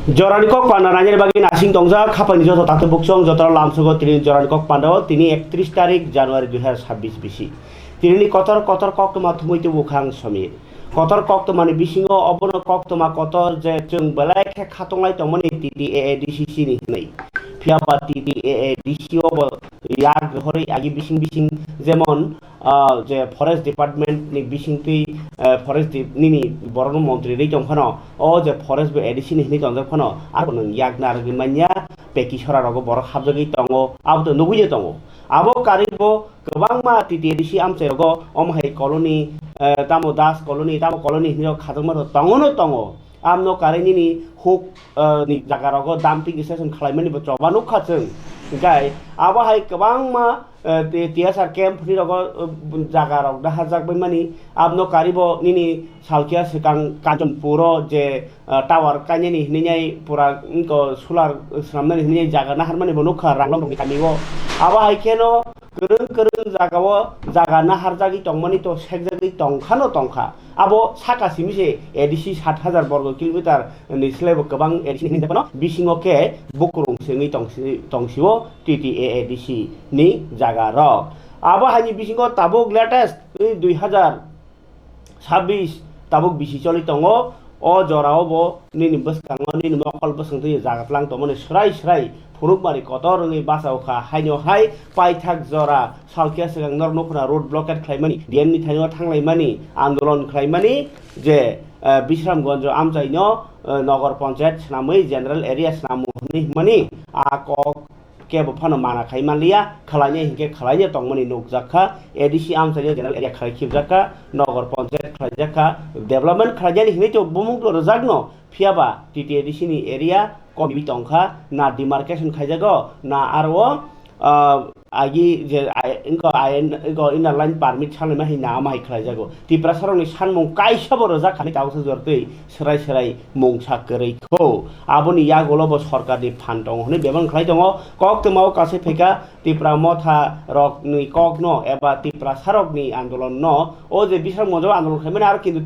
Jorani kok panda nanya bagi nasing tongsa kapan joto tatu buksong joto langsung go tini jorani kok panda tini 31 tarik Januari 2026 bisi tini kotor kok tuma tumuy tu bukhang samir kotor kok tuma ni bisingo obono kok tuma kotor je jeng belai ke khatonglai tongmani TTAADCC ni nei phiaba TTAADC obo yak hori agi bising jemon je forest department ni bising tui forest nini borno মন্ত্রী rei tongphano o je forest ADC ni tongphano ar nang yaknar gimanya peki sora rogo borok habjagi tongo abo to nuguje tongo abo karibo gobangma TTADC amche rogo omhai koloni tamo das koloni tamo koloni ni khadongma tongo amno karini ni huk ni jagarago dumping station khlaimani bo chobanu khachung gai abo hai gobangma TSR camp ni rogo jagarok dahajak baimani abno karibo nini salkia sekang Kanchanpuro je tower kanyani hininyai pura ko solar samnani hininyai jaga naharmani bonukha ranglong ni kamigo aba hai keno kereng jagao jaga naharjagi tongmani to sekjagi tongkhano tongkha abo saka simise ADC 7000 বর্গ kilometre ni slebo gobang ADC ni japano bisingo ke bukurung sengi tongsiwo TTAADC ni jaga rok abo hani bisingo tabuk latest 2026 tabuk bisi choli tongo o jorao bo nini boskango nini mokol bosangti jagatlang tomone srai Purukmari kotor ni basau kha hainyo hai paithak jora salkia segang nor nokna road blockade khlaimani DM ni thaino thanglaimani andolon khlaimani je Bisramganj amchaino Nagar panchayat snamui general area snamuni mani ako kebo phano mana khaimalia khalanya hinke khalanya tongmani nukjakha ADC amchaino general area khalkhibjaka Nagar panchayat khlaijaka development khlaijani hini to bumung to rojagno phiaba TTADC ni area kobi tongkha na demarcation khaijago na aro agi je inko inner line permit chalma hi na mai khlaijago tiprasaroni sanmung kaisa boro jakhani tawse jortui serai mung sakrei kho aboni yagolobo sarkarni phantong hone bebang khlai tongo koktmao kase pheka tipra motha rok ni kokno eba tiprasarok ni andolon no o je Bisramganj andolon khaimani ar kintu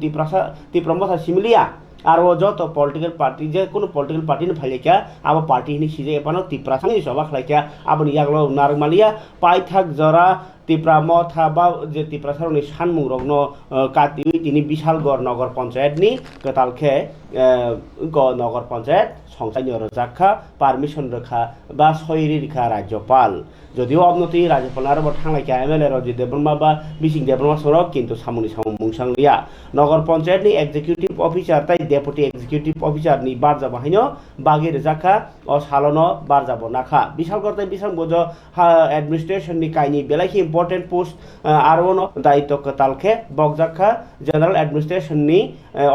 tipra motha similia আর ও যত political party যে কোনো political party নি ফাইলেকা আবো party নি সিজে এপানো তিপ্রাসানি সভা খাইকা আবনি ইয়াগলো নারমালিয়া পাইথাক জরা তিপ্রা মথা বা যে তিপ্রাসারনি সানমুং রগ্ন কাতি তিনি বিশালগড় নগর পঞ্চায়েত নি কতালখে নগর পঞ্চায়েত সংসাইনি রজাখা পারমিশন রেখা বা সয়রি রেখা রাজ্যপাল যদিও অবনতি রাজ্যপাল আর থাংলাইকা এমএলএ রজিত দেববর্মা বা বিসিং দেববর্মা সরক কিন্তু সামুনি মুংসাংলিয়া নগর পঞ্চায়েত নি এক্সিকিউটিভ অফিসার তাই ডেপুটি এক্সিকিউটিভ অফিসার নি বারজা বাহিনো বাগি রেজাখা ও সালনো বারজাব নাখা বিশালগড় তাই Bisramganj অ্যাডমিনিস্ট্রেশন নি কাইনি বেলাইহি ইম্পর্টেন্ট পোস্ট আর ওনো দায়িত্ব কতালখে বগজাখা জেনারেল অ্যাডমিনিস্ট্রেশন নি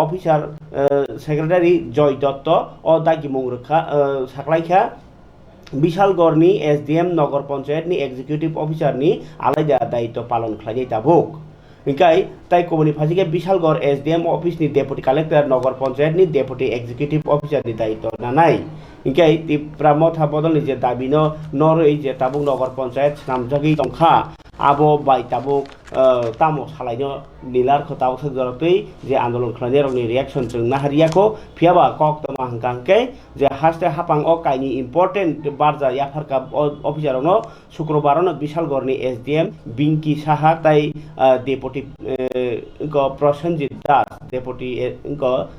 অফিসার সেক্রেটারি জয় দত্ত ও দাগি মুংরখা সাকলাইখা Bishalgor ni SDM nagar panchayat ni executive officer ni আলাদা দায়িত্ব পালন খাইনি তাবুক ইনকাই তাই কোমনি ফাজিকে Bishalgor SDM office ni deputy collector nagar panchayat ni deputy executive officer ni দায়িত্ব নানাই ইনকাই তিপ্রা মথা বদল ni যে দাবিনো নরই যে তাবুক নগর panchayat নামজাগি Tankha abo bai tabuk tamo salaino nilar khotao sajorotui je andolon khlane rokni reaction chung nahariako phiaba kok tama hangkangke je haste hapang o kaini important barja yafarka officer no shukrobar no Bishalgor ni SDM Binki Saha tai deputy ko Prosenjit Das deputy ko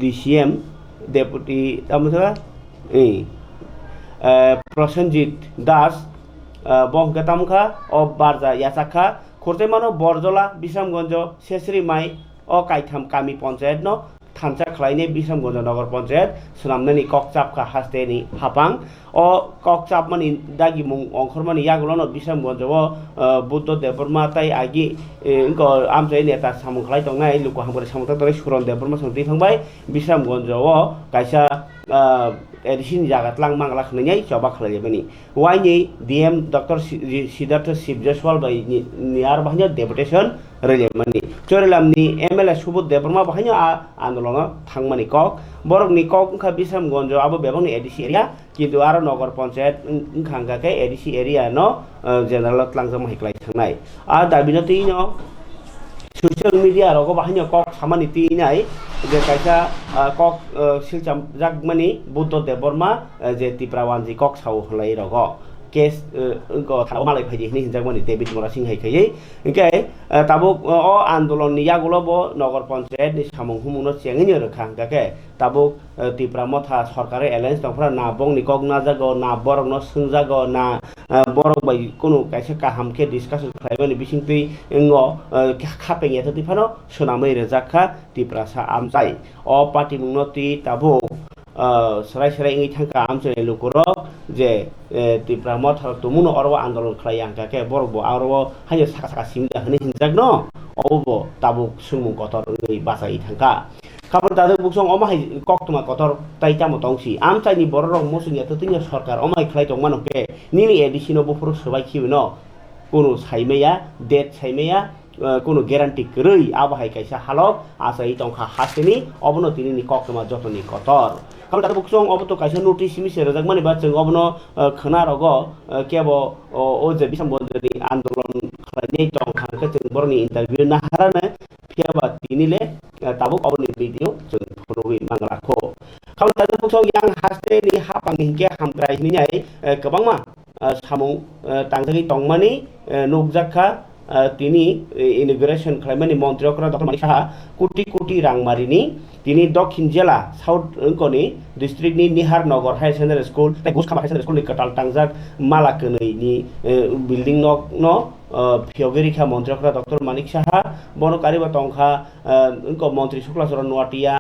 DCM deputy tamutha Prosenjit Das bongka tamkha o barja yasakha khortemano borjola Bisramganj sesri mai o kaitham kami panchayat no thancha khlaine Bisramganj নগর panchayat sunamnani kokchapkha hasteni hapang o kokchap mani dagi mung ongkhormani yaglono Bisramganj o Buddha Deborma tai agi inko amjai neta samung khlai tongnai luko hambore samung tore Suron Deborma songti thangbai Bisramganj o kaisa এডিসিন জাগাতলাং মাংলা খনাই চবা খলাইবানি ওয়াইনি DM doctor Siddharth Shivjaiswal বাই নিয়ার বাহিনী ডেপুটেশন রেলেমানি চরেলামনি এমএলএ সুবোধ দেববর্মা বাহিনী আন্দোলন থাংমানি কক বরকনি কক ওংখা Bisramganj আবো বেবংনি এডিসি এরিয়া কিন্তু আরো নগর পঞ্চায়েত ওংখাংকাকে এডিসি এরিয়া ন জেনারেল ত্লাংজম হাইক্লাই থাংনাই আর দাবিনতি ন social media rogo bahanya kok samani tinai je kaisa kok silcham jagmani buddha deborma je tiprawanji kok sau hlai rogo case go thau malai phaji ni jagmani David Mora Singh hai khai ingke tabuk o andolon ni yagulo bo nogor panchayat ni samung humuno chengini rokhang gake tabuk tipra motha sarkare alliance tongfra na bong ni kok na jago na borok no sungjago na borok bai kono kaisa kahamke discussion khlaimani bisingtui ngo khapeng eta tifano sonamai rejakha tipra sa amjai o party munoti tabuk serai serai ingi thangka amchai lukuro je tipra motha tumuno orwa andolon khlaiang ke borok bo aro hayo saka saka simda hini hinjagno obo tabuk sumung kotor ngi basai thangka kabar tade buksong omai kok tuma kotor taita motongsi amchai ni borok musung eta tinya sarkar omai khlai tongmano ke nini edisino bo puru sabai khibno kono saimeya date saimeya কোনো guarantee করেই আবহাই কাইসা Hulk আসাই টংখা হাসেনি অবনো তিনি নি ককমা যতনি কতর কারণ তার বুকসং অবতো কাইসা notice মিসে Razzak মানে বা जों অবনো খনা রগ কেব ও যে বিসাম বন্ধনি আন্দোলন খালাইনি টংখাকে जों বরনি ইন্টারভিউ না হারানে ফিয়াবা তিনিলে তাবুক অবনি ভিডিও जों ফটোই মাংলাখো কারণ তার বুকসং ইয়াং হাসতে নি হাপাং হিকে হামগ্রাই নিয়াই गोबांमा সামুং তাংজাগি টংমানি নুকজাখা তিনি ইমিগ্রেশন খালাইমানি মন্ত্রীকরা ডক্টর মানিক সাহা কোটি কোটি রাং মারিনি তিনি দক্ষিণ জেলা সাউথ অঙ্কনি ডিস্ট্রিক্টনি নিহার নগর হায়ার সেকেন্ডারি স্কুল তাই গুসখামা হায়ার সেকেন্ডারি স্কুলনি কাটাল টাংজাক মালাকনৈনি বিল্ডিং ন ফিয়গেরিখা মন্ত্রীকরা ডক্টর মানিক সাহা বনকারিবা টংখা অঙ্ক মন্ত্রী শুক্লাচরণ নোয়াটিয়া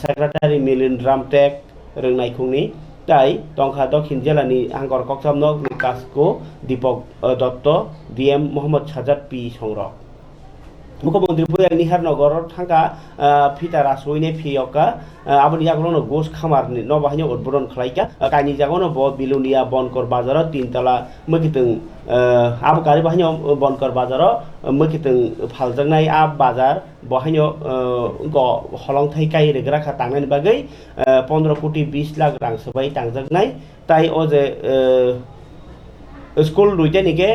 সেক্রেটারি মিলিন রামটেক রংনাইখুংনি তাই টংখা দক্ষিণ জেলানি হাঙ্গর কক্সামনক কাসকো দীপক দত্ত ডিএম মোহাম্মদ সাজাদ পি সংরক মুখ্যমন্ত্রী বুয়াই নিহার নগর থাকা ফিতা রাসইনে ফিয়কা আবনি জাগরনো গোস খামার নবাহিনী উদ্বোধন খালাইকা কাইনি জাগনো ব বিলুনিয়া বনকর বাজার তিনতলা মকিতং আবকারি বাহিনী বনকর বাজার মকিতং ফালজাংনাই আব বাজার বহাইনো হলং থাইকাই রেগরাখা তাংনানি বাগৈ 15 কোটি 20 লাখ রাং সবাই তাংজাগনাই তাই ও যে স্কুল দুইটানিকে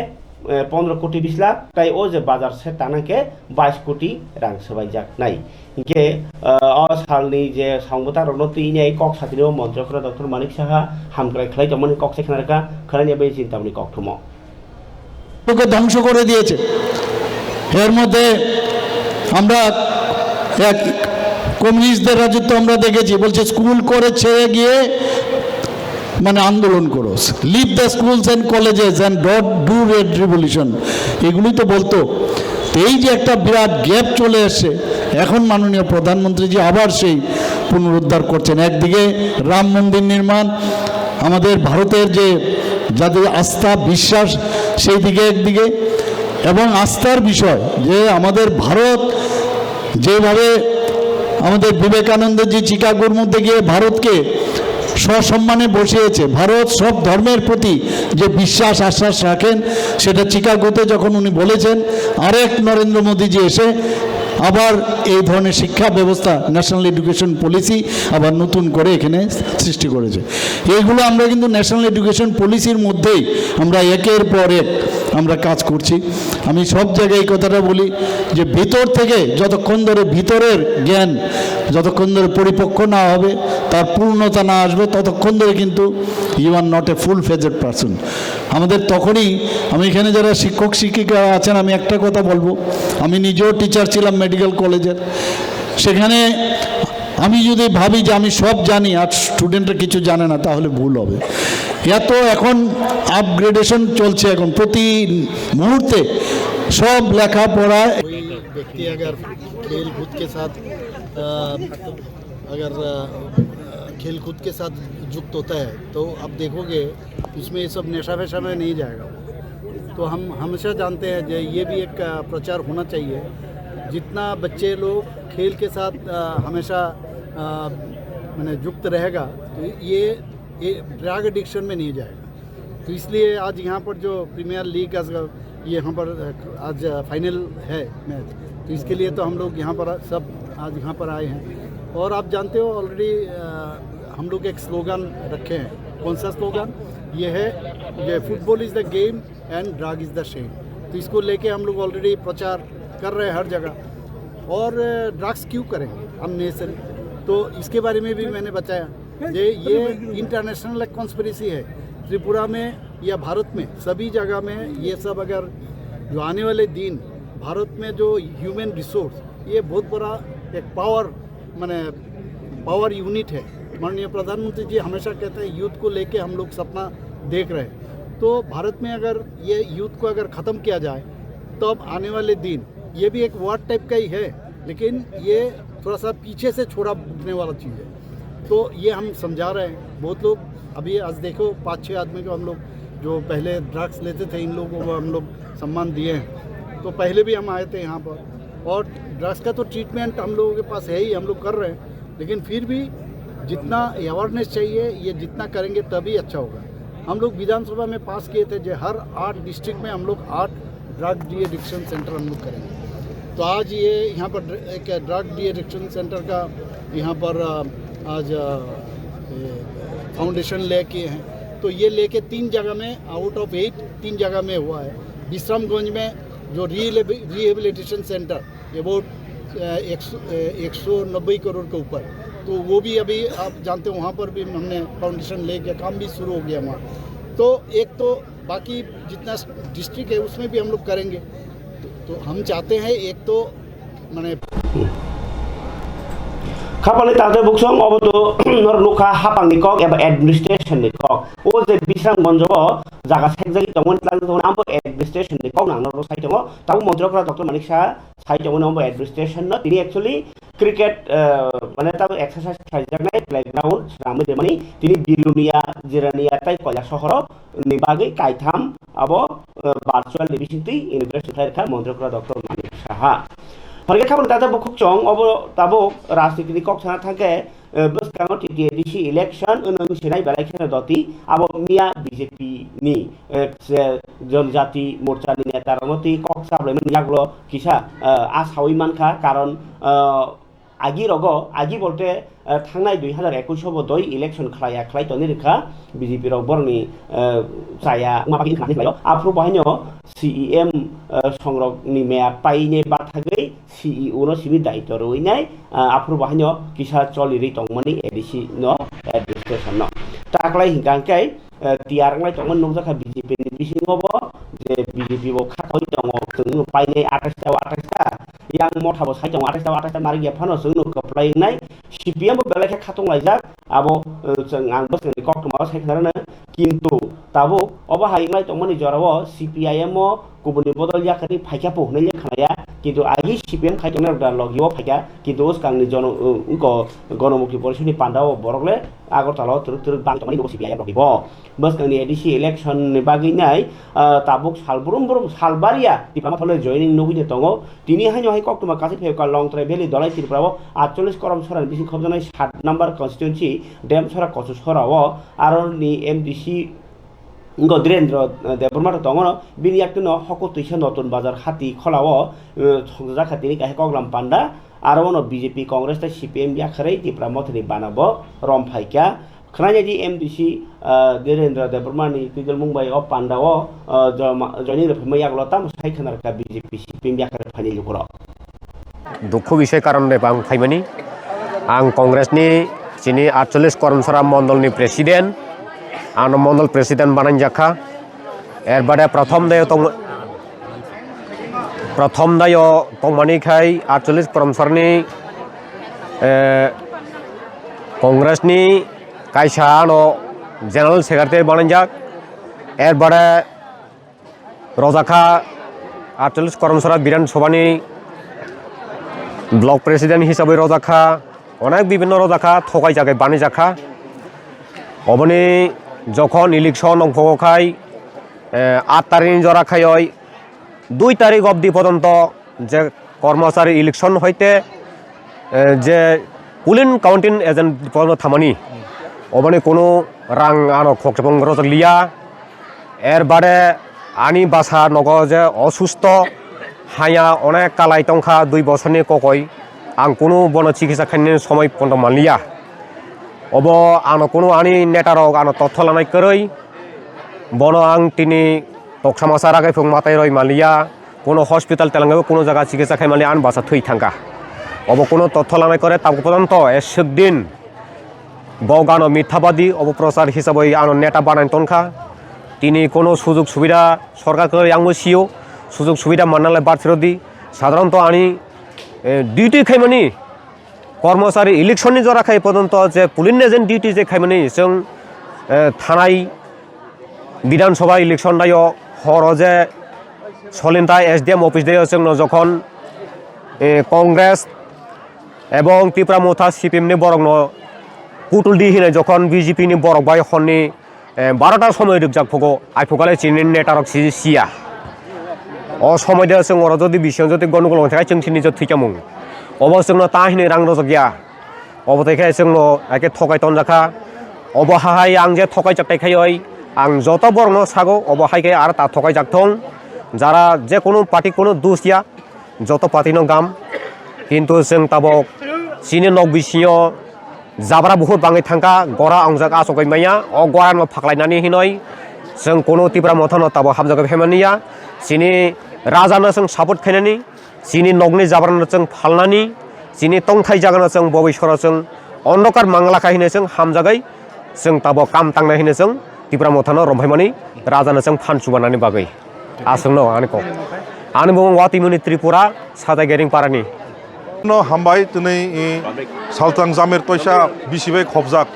15 কোটি 20 লাখ তাই ও যে বাজার সে টানাকে 22 কোটি রাং সবাই যাক নাই ইনকে সালনি যে সংবতা রণতি ইনাই cock সাতিনো মন্ত্রকরা doctor Manik Saha হামগ্রাই খালাই তমন cock সেখানারকা খালাইয়া বে চিন্তামনি ককথম ওকে ধ্বংস করে দিয়েছে এর মধ্যে আমরা এক কমিউনিস্টদের রাজত্ব আমরা দেখেছি বলছে স্কুল করে ছেড়ে গিয়ে মানে আন্দোলন করো leave the schools and colleges and dot do red revolution এগুলি তো বলতো এই যে একটা বিরাট গ্যাপ চলে এসছে এখন মাননীয় প্রধানমন্ত্রীজি আবার সেই পুনরুদ্ধার করছেন একদিকে রাম মন্দির নির্মাণ আমাদের ভারতের যে যাদের আস্থা বিশ্বাস সেই দিকে একদিকে এবং আস্থার বিষয় যে আমাদের ভারত যেভাবে আমাদের বিবেকানন্দজি চিকাগোর মধ্যে গিয়ে ভারতকে সসম্মানে বসিয়েছে ভারত সব ধর্মের প্রতি যে বিশ্বাস আশ্বাস রাখেন সেটা চিকাগোতে যখন উনি বলেছেন আরেক নরেন্দ্র মোদীজি এসে আবার এই ধরনের শিক্ষা ব্যবস্থা ন্যাশনাল এডুকেশন পলিসি আবার নতুন করে এখানে সৃষ্টি করেছে এইগুলো আমরা কিন্তু ন্যাশনাল এডুকেশন পলিসির মধ্যেই আমরা একের পর এক আমরা কাজ করছি আমি সব জায়গায় এই কথাটা বলি যে ভিতর থেকে যতক্ষণ ধরে ভিতরের জ্ঞান যতক্ষণ ধরে পরিপক্ক না হবে তার পূর্ণতা না আসবে ততক্ষণ ধরে কিন্তু you are not a full phased person আমাদের তখনই আমি এখানে যারা শিক্ষক শিক্ষিকা আছেন আমি একটা কথা বলবো আমি নিজেও টিচার ছিলাম মেডিকেল কলেজের সেখানে আমি যদি ভাবি যে আমি সব জানি আর স্টুডেন্টরা কিছু জানে না তাহলে ভুল হবে এত এখন আপগ্রেডেশন চলছে এখন প্রতি মুহূর্তে सब लेखापढ़ा व्यक्ति अगर खेल कूद के साथ खेल कूद के साथ युक्त होता है तो आप देखोगे इसमें ये सब नशा वशा में नहीं जाएगा तो हम हमेशा जानते हैं कि ये भी एक प्रचार होना चाहिए जितना बच्चे लोग खेल के साथ हमेशा मैंने युक्त रहेगा तो ये ड्रग एडिक्शन में नहीं जाएगा तो इसलिए आज यहाँ पर जो प्रीमियर लीग ये यहाँ पर आज फाइनल है मैच तो इसके लिए तो हम लोग यहाँ पर सब आज यहाँ पर आए हैं और आप जानते हो ऑलरेडी हम लोग एक स्लोगन रखे हैं कौन सा स्लोगन ये है ये football is the game and drug is the shame तो इसको लेके हम लोग ऑलरेडी प्रचार कर रहे हैं हर जगह और ड्रग्स क्यों करेंगे अननेसेसरी। तो इसके बारे में भी मैंने बताया ये इंटरनेशनल एक कॉन्स्पिरेसी है। त्रिपुरा में या भारत में सभी जगह में ये सब अगर जो आने वाले दिन भारत में जो ह्यूमन रिसोर्स ये बहुत बड़ा एक पावर यूनिट है। माननीय प्रधानमंत्री जी हमेशा कहते हैं यूथ को लेके हम लोग सपना देख रहे हैं। तो भारत में अगर ये यूथ को अगर ख़त्म किया जाए तो अब आने वाले दिन ये भी एक वार टाइप का ही है, लेकिन ये थोड़ा सा पीछे से छोड़ा बुकने वाला चीज़ है। तो ये हम समझा रहे हैं। बहुत लोग अभी आज देखो 5-6 आदमी को हम लोग जो पहले ड्रग्स लेते थे इन लोगों को हम लोग सम्मान दिए हैं। तो पहले भी हम आए थे यहाँ पर, और ड्रग्स का तो ट्रीटमेंट हम लोगों के पास है ही, हम लोग कर रहे हैं। लेकिन फिर भी जितना अवेयरनेस चाहिए ये जितना करेंगे तभी अच्छा होगा। हम लोग विधानसभा में पास किए थे जो हर 8 डिस्ट्रिक्ट में हम लोग 8 ड्रग डी एडिक्शन सेंटर हम लोग करेंगे। तो आज ये यहाँ पर एक ड्रग डी एडिक्शन सेंटर का यहाँ पर आज फाउंडेशन ले किए हैं। तो ये लेके 3 जगह में आउट ऑफ 8 3 जगह में हुआ है। विश्रामगंज में जो रिहेबिलिटेशन सेंटर ये बहुत 190 करोड़ के ऊपर, तो वो भी अभी आप जानते हो वहाँ पर भी हमने फाउंडेशन लेके काम भी शुरू हो गया वहाँ। तो एक तो बाकी जितना डिस्ट्रिक्ट है उसमें भी हम लोग करेंगे। तो हम चाहते हैं एक तो माने खापाले ताते बुकसं अबतो नरनुखा हापांनि कक एबा एडमिनिस्ट्रेशननि कक ओ जे बिश्रामगन्जआव जागा सेकजागि तंगमोन लांजों आंबो एडमिनिस्ट्रेशननि कक नांनो साइटंगो ताबो मन्त्रकरा डॉक्टर मानिक शाह साइटंगो नंबो एडमिनिस्ट्रेशन न तिनि एक्चुअली क्रिकेट माने ताबो एक्सारसाइज खालामनाय प्लेग्राउन्ड सामो देमानि तिनि बिलुनिया जिरानिया ताइ कयला सहराव निबागै कायथाम आबो भार्चुअल निबिसिंति इनग्रेशन थायखा मन्त्रकरा डॉक्टर मानिक शाह फरगे खाबन ताते बुखुक चंग अब ताबो राजनीति कक साना थाके बसकांग टीटीएडीसी इलेक्शन उनंग सिनाय बालायखेना दति अब मिया बीजेपी नि जनजाति मोर्चा नि नेता रमति कक साबलेमन यागलो किसा आसावि मानखा कारण आगि बोलते थांनाय 2021 दय इलेक्शन खालाय तनि रेखा बीजेपी रक बरनि जाया माबागि खालाय आफ्रो बाहायनो सीईएम संरक नि मेया पाइने बाथागै सीईओ न सिबि दायित्व रइनाय आफ्रो बाहायनो किसा चलिरि तंगमनि एडीसी न एडमिनिस्ट्रेशन न ताक्लाय हिंगांकै तियारंलाय तंगमन नंजाखा बीजेपी नि बिसिङावबो जे बीजेपी बो खाथाय दङ जों पाइने 28 yang मोठाबो साइटआव 28 मारि गेफानो जों कप्लायनाय सीपीएम बो बेलेखे खाथंलायजाक आबो जों आंबो जोंनि कक्टमाव सायखनानो किन्तु ताबो अबा हायनाय तंमनि जराव सीपीआईएम गुबुननि बदल याखानि फाइखापो होनाय लेखानाया किन्तु आगि सीपीएम खायतोंनो दा लगियो फाइका किन्तु उसकांनि जन गणमुक्ति परिषदनि पान्डाव बरगले आगरतलाव तुरुक बांतमनि नो सीपीआईएम रगिबो बसकांनि एडीसी इलेक्शन नि बागिनाय ताबुक सालबुरुम सालबारिया दिपामाथले जयनिं नबुनि दङो तिनि हायनो हाय कक्टमा कासे फेका लं ट्राइबेलि दलाय त्रिपुराव 48 करम सरानि बिसिं खबजानाय 7 नम्बर कन्स्टिट्युएन्सि डेमसरा कचुसराव आरनि एमडीसी गद्रेन्द्र देबरमा दङ बिनि एकनो हकतैसा नतुन बाजार हाति खलाव संजा खातिनि काहे कगलाम पान्डा आरो बीजेपी कांग्रेस ता सीपीएम याखरै त्रिपुरा मथनि बानाबो रमफाइका खनायदि एमडीसी देवेन्द्र देबरमानि तिजल मुंबई अफ पांडाव जयनि रफमै यागलता मुसाइ खनारका बीजेपी सीपीएम याखरै फानि लुगुर दुखु विषय कारण ने बां फाइमानि आं कांग्रेसनि चिनि 48 करमसरा मंडलनि प्रेसिडेंट आं मंडल प्रेसिडेंट बानाय जाखा एर बादे प्रथम दायो तंमानि खाय 48 करमसरनि कांग्रेसनि कायसा नो जनरल सेक्रेटारि बानाय जाक एर बादे रजाखा 48 करमसरा विधानसभानि ब्लक प्रेसिडेंट हिसाबै रजाखा अनेक विभिन्न रजाखा थगाय जागाय बानाय जाखा अबनि जखन इलेक्शन अंफखाय 8 तारिख जराखाय 2 तारिख अब्दि पर्यन्त जे कर्मचारी इलेक्शन हইতে जे पुलिन काउंटिंग एजेंट पर्यन्त थामानि अबनि कोनो रां आनो खक्टबं रजक लिया एर बादे आनी बासा नग जे असुस्थ हाया अनेक कालाय तंखा 2 बछरनि ककय आं कोनो बन चिकित्सा खायनि समय पन्द मानलिया अब आनो कोनो आनी नेटारक आनो तथ्य लानाय करै बन आं तिनि तक्सामासा रागाय फुं माताय रय मालिया कोनो हस्पिटाल तेलांगाबो कोनो जागा चिकित्सा खायमालि आन बासा थै थांगा অব কোনো তথ্য লানাই করে তা পর্যন্ত এসদিন বগানো মিথ্যাবাদী অপপ্রচার হিসাবে আনো নেতা বানাই তনখা তিনি কোনো সুযোগ সুবিধা সরকারকে আঙু সিও সুযোগ সুবিধা মাননালে বাড়ছিরদি সাধারণত আনি ডিউটি খাইমানি কর্মচারী ইলেকশননি জরা খাই পর্যন্ত যে পুলিং এজেন্ট ডিউটি যে খাইমানি जों থানায় বিধানসভা ইলেকশন দায় হর যে সলিনতা SDM অফিস দিয়ে जों যখন কংগ্রেস এবং ত্রিপুরা মোথা সিপিএমনি বরং পুতুল দি হিনে যখন বিজেপিনি বরক বাই হননি 12টার সময় রিকজাক ফগো আইফগালে চিনি নেটারক সিয়া অ সময় দিয়ে जों অর যদি বিষয় যদি গণগণ থাকে जों সিনি যে থিকামুং অব जोंनो ता हिने रां रज गैया अब देखै जोंनो एके थगाय तनजाखा अब हाय आं जे थगाय जाकटायखाय आं जत बरनो सागो अब हायके आरो ता थगाय जाकथं যারা যে কোনো পার্টি কোনো দোষ দিয়া যত পার্টিनो गाम কিন্তু जों ताबक सिनि नक बिसियो जाब्रा बहुत बाङै थांखा गरा आंजाक आसगै माया अ गरानो फाक्लायनानै हिनय जों कोनो तिब्रा मथानो ताबो हाबजागै फेमानिया सिनि राजानो जों सापर्ट खायनानि सिनि नगनि जाब्रानो जों फालनानि सिनि तंथाय जागानो जों बबेश्वराव जों अन्धकार मांगलाखा हिनो जों हामजागै जों ताबो काम तांनाय हिनो जों तिब्रा मथानो रम्भायमानि राजानो जों फानसुबानानै बागै आसंनो आनिको आनि बुं वातिमुनि त्रिपुरा सादागेरिं पारानि हामबाय दिनै सालतां जामिर तयसा बिसिबाय खबजाक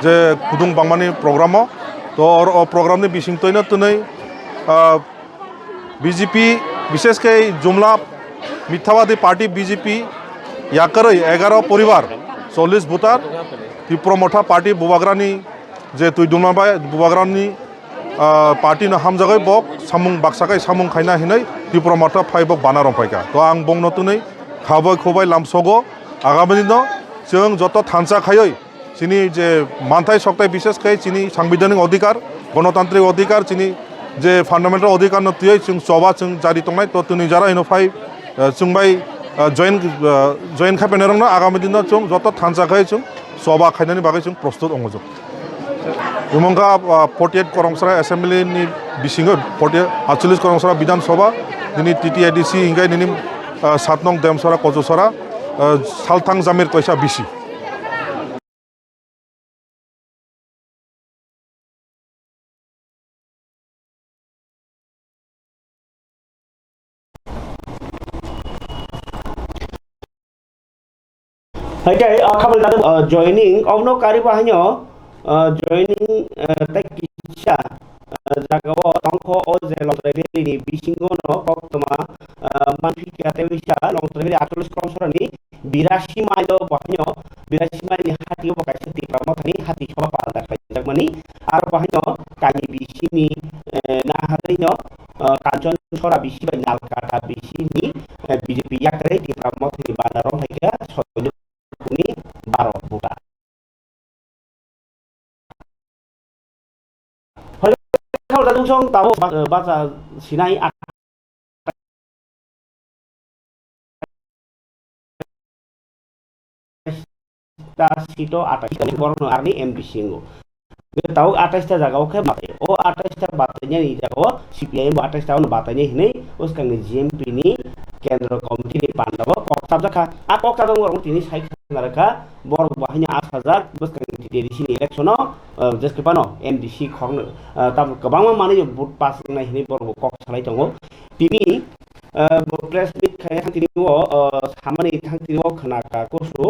जे गुदुं बांमानि प्रग्रामाव तो प्रग्रामनि बिसिंतयनो दिनै बीजेपी विशेषकै जुमला मिथ्यावादी पार्टी बीजेपी याकरै 11 परिवार 40 भोटार त्रिपुरा पार्टी बुबाग्रानि जे तुइ दुमाबाय बुबाग्रानि पार्टी न हामजागै बक सामुं बाक्साकै सामुं खायना हिनै त्रिपुरा मथा फाइबक बाना रंफायका तो आं बंनो दिनै खाबाय खबाय लामसगो आगामी दिन जों जत थानसा खायै चिनी जे मानथाय सकथाय विशेषकै चिनी सांविधानिक अधिकार गणतांत्रिक अधिकार चिनी जे फान्डामेन्टल अधिकार नथियै जों सभा जों जारि तंनाय तो तुनि जारा इन फाइ जोंबाय जयन खायफायनो रोंनो आगामी दिन जों जत थानसा खायै जों सभा खायनायनि बागै जों प्रस्तुत अंगजों उमंगा 48 करमसरा एसेम्बलिनि बिसिङै 48 करमसरा विधानसभा दिनै TTIDC हिंगाय दिनै 7 नं देमसरा कजसरा सालथां जामिर तयसा बिसि Haikai kabel dalam joining ono kari bahanyo joining tak kisah jagawa tongko o je lontreri ni bisingono koktoma manfi kate bisa lontreri 48 kromsorani 82 mailo bahanyo 82 mail ni hati o bakai seti pramotani hati soba palda kajagmani ar bahanyo kali bisini na harino kanjon sora bisi bai nalkata bisini BJP yakre di pramotani banarom haika soyo kuni baro buka. Kalau dalam song tahu bahasa Sinai sito atas ini korno arni MBC ngo. Tahu atas ta jaga oke bate. Oh atas ta batanya ni jaga CPIM atas tahun batanya ini uskan ni GMP ni केंद्र committee नि पांडव कक्साब जाखा आ कक्साब दङ तिनी side नरखा बर बाहnya आसाजा बसkan DDC election जसके पानो MDC खर्न तब गोबां माने vote पास नाय हिनि बर कक सालाय दङ तिनी प्रेस मिट खाय तिनी सामानि थांतिनि खनाका कोसु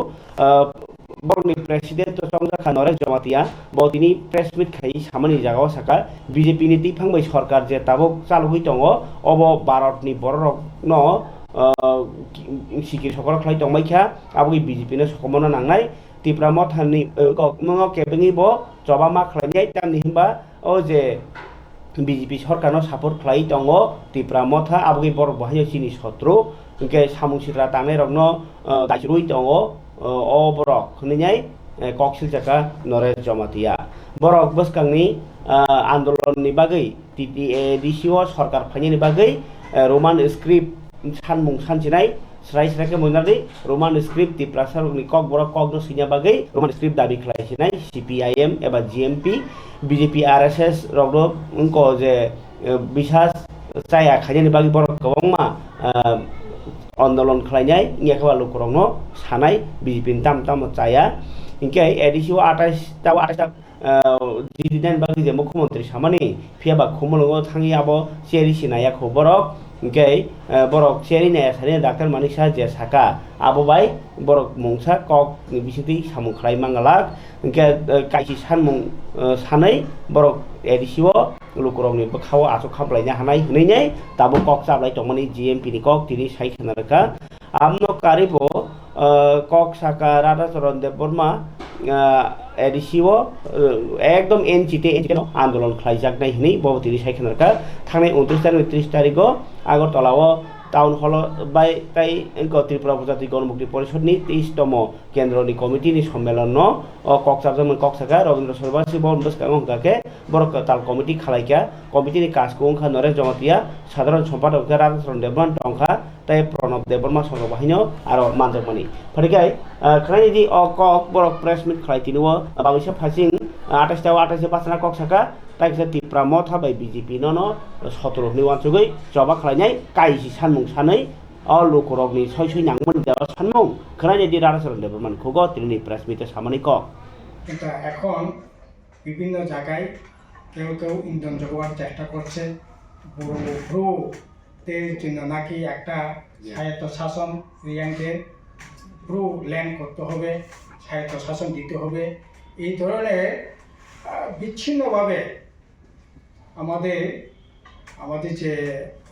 बरनि प्रेसिडेंट सं जाखा नरेश जमातिया ब तिनी प्रेस मिट खाय सामानि जागाव साका बीजेपी नि तिफांबाय सरकार जे ताबो चालुहै दङ अब भारतनि बररक न सिकिर सकल खाय दंमायखा आबुइ बीजेपी ने सकमना नांनाय तिप्रा मथानि गमङाव केबिनि ब जबा मा खालायनाय तामनि हिमबा ओ जे बीजेपी सरकारनो सापर्ट खालाय दङ तिप्रा मथा आबुइ बर बहाय सिनि सत्रु के सामुसित्रा तांनाय रगनो गाजरुइ दङ ओ बरक खनिनाय कक्सिल जाका नरेश जमातिया बरक बसकांनि आन्दोलननि बागै TTIDC सरकार फायनायनि बागै रोमान स्क्रिप्ट सानमुं सानजिनाय स्राय स्रायके मोनादै रोमान स्क्रिप्ट तिप्रासारनि कक बरक कक सिना बागै रोमान स्क्रिप्ट दाबि खालायसिनाय CPIM एबा GMP BJP RSS रगनो उनको जे बिसास जाया खायनायनि बागै बरक गोबांमा आन्दोलन खालायनाय इंयाखा लुकरंनो सानाय बीजेपी ताम चाया इनके एडिसिव 28 दिदिनान बागि जे मुख्यमंत्री सामानि फियाबा खुमलंगो थांगी आबो चेरी सिनाया खबरक इनके बरक चेरी नाया साने डाक्टर मानिसा जे साका आबो बाय बरक मुंसा कक बिसिति सामु खलाय मांगालाक इनके काइसि सानमुं सानै बरक एडिसिव लुकरंनि बखाव आसो खामलायनो हानाय हनैनै दाबो कक जाब्लाय दंमोन जीएमपी नि कक तिनि साइ खानारका आमनो कारिबो कक साका राधाचरण देबबर्मा एडिसिव एकदम एनचिटे आन्दोलन खालायजागनाय हनै बबतिनि साइ खानारका थांनाय 29 तारिखो आगरतलाव टाउन हल बाय ताई त्रिपुरा प्रजाति गणमुक्ति परिषदनि 23तम केन्द्रनि कमिटिनि सम्मेलन कक्सारजों कक्साका रवीन्द्र सरबा शिवन बसकांग हंगाके बरक ताल कमिटि खालायका कमिटिनि काजखौ ओंखा नरेश जमातिया साधारण सम्पादक राधाचरण देबबर्मा टंखा ताई प्रणब देबबर्मा संग बाहिनो आरो मानजमनि फरिकाय खनायदि कक बरक प्रेस मिट खालायतिनो बावैसो फासिं 28 पासना कक्साका ताइसा त्रिपुरा मथा बाय बीजेपी नो 17 नि वानसुगै जबा खालायनाय काइसि सानमुं सानै लुकरगनि सय नांगमोन देवा सानमुं खनायदि राधाचरण देबबर्मान खुगो तिनि प्रेस मिटे सामानि क কিন্তু এখন বিভিন্ন জায়গায় কেউ ইন্ধন যোগাবার চেষ্টা করছে ব্রুদের জন্য নাকি একটা স্বায়ত্ত শাসন রিয়াংদের ব্রু ল্যান্ড করতে হবে স্বায়ত্ত শাসন দিতে হবে এই ধরনের বিচ্ছিন্নভাবে আমাদের যে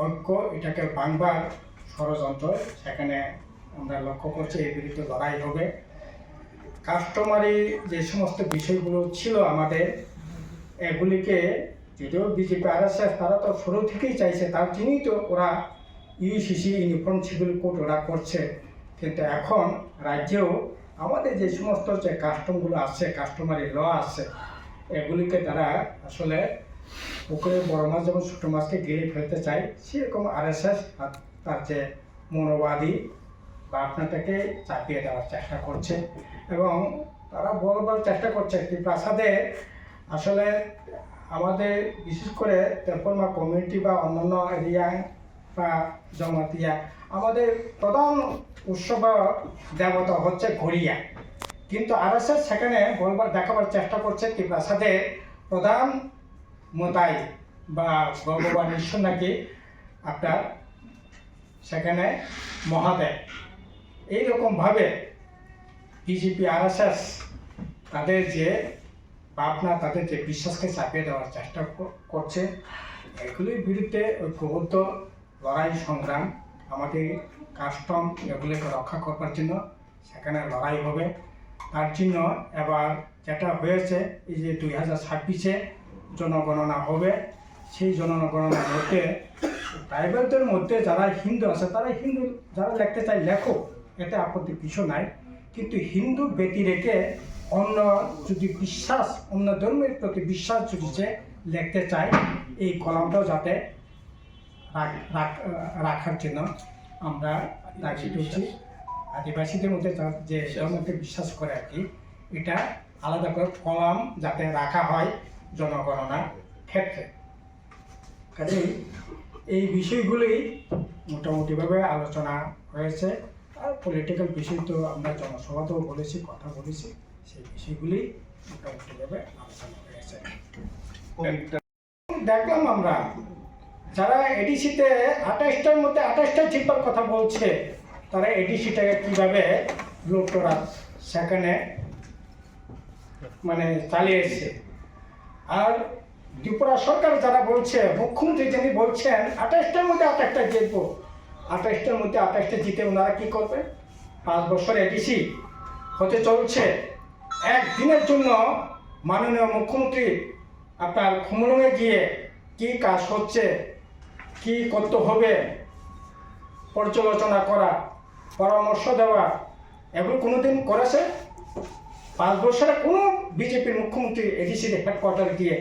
ঐক্য এটাকে ভাঙবার ষড়যন্ত্র সেখানে আমরা লক্ষ্য করছি এর বিরুদ্ধে লড়াই হবে কাস্টমারি যে সমস্ত বিষয়গুলো ছিল আমাদের এগুলিকে যদিও বিজেপি আরএসএস তারা তো শুরু থেকেই চাইছে তার জন্যই তো ওরা ইউসিসি ইউনিফর্ম সিভিল কোড ওরা করছে কিন্তু এখন রাজ্যেও আমাদের যে সমস্ত যে কাস্টমগুলো আছে কাস্টমারি ল আছে এগুলিকে তারা আসলে পুকুরে বড় মাছ যেমন ছোটো মাছকে গিলে ফেলতে চায় সেরকম আরএসএস তার যে মনোবাদী বা আপনাদেরকে চাপিয়ে দেওয়ার চেষ্টা করছে এবং তারা বলবার চেষ্টা করছে প্রাসাদে আসলে আমাদের বিশেষ করে তেলপরমা কমিউনিটি বা অন্যান্য এরিয়া বা জমাতিয়া আমাদের প্রধান উৎসব দেবতা হচ্ছে ঘড়িয়া কিন্তু আরএসএস সেখানে দেখাবার চেষ্টা করছে কি প্রাসাদের প্রধান মোতাই বা ভগবান ঈশ্বর নাকি আপনার সেখানে মহাদেব এইরকমভাবে বিজেপি আরএসএস তাদের যে ভাবনা তাদের যে বিশ্বাসকে চাপিয়ে দেওয়ার চেষ্টা করছে এগুলির বিরুদ্ধে ঐক্যবদ্ধ লড়াই সংগ্রাম আমাদের কাস্টম এগুলিকে রক্ষা করবার জন্য সেখানে লড়াই হবে তার জন্য এবার যেটা হয়েছে এই যে 2026-এ জনগণনা হবে সেই জনগণনার মধ্যে ট্রাইবালদের মধ্যে যারা হিন্দু আছে তারা হিন্দু যারা লিখতে চায় লেখো এতে আপত্তি কিছু নাই কিন্তু হিন্দু ব্যতি রেখে অন্য যদি বিশ্বাস অন্য ধর্মের প্রতি বিশ্বাস যদি সে লিখতে চায় এই কলামটাও যাতে রাখার জন্য আমরা দাবি করছি আদিবাসীদের মধ্যে যে ধর্মকে বিশ্বাস করে আর কি এটা আলাদা করে কলাম যাতে রাখা হয় জনগণনার ক্ষেত্রে কাজেই এই বিষয়গুলি মোটামুটিভাবে আলোচনা হয়েছে আর পলিটিক্যাল বিষয় তো আমরা জনসভাতেও বলেছি কথা বলেছি সেই বিষয়গুলি মোটামুটিভাবে আলোচনা হয়েছে দেখলাম আমরা যারা এডিসিতে 28টার মধ্যে 28টা জিতবার কথা বলছে তারা এডিসিটাকে কীভাবে লোকরা সেখানে মানে চালিয়েছে আর ত্রিপুরা সরকার যারা বলছে মুখ্যমন্ত্রী যিনি বলছেন 28টার মধ্যে 28টা জিতবো 28টার মধ্যে 28টা জিতে ওনারা কী করবে 5 বছর এডিসি হতে চলছে একদিনের জন্য মাননীয় মুখ্যমন্ত্রী আপনার খুমলুঙে গিয়ে কী কাজ হচ্ছে কী করতে হবে পর্যালোচনা করা পরামর্শ দেওয়া এগুলো কোনোদিন করেছে 5 বছরে কোনো বিজেপির মুখ্যমন্ত্রী এডিসির হেডকোয়ার্টারে গিয়ে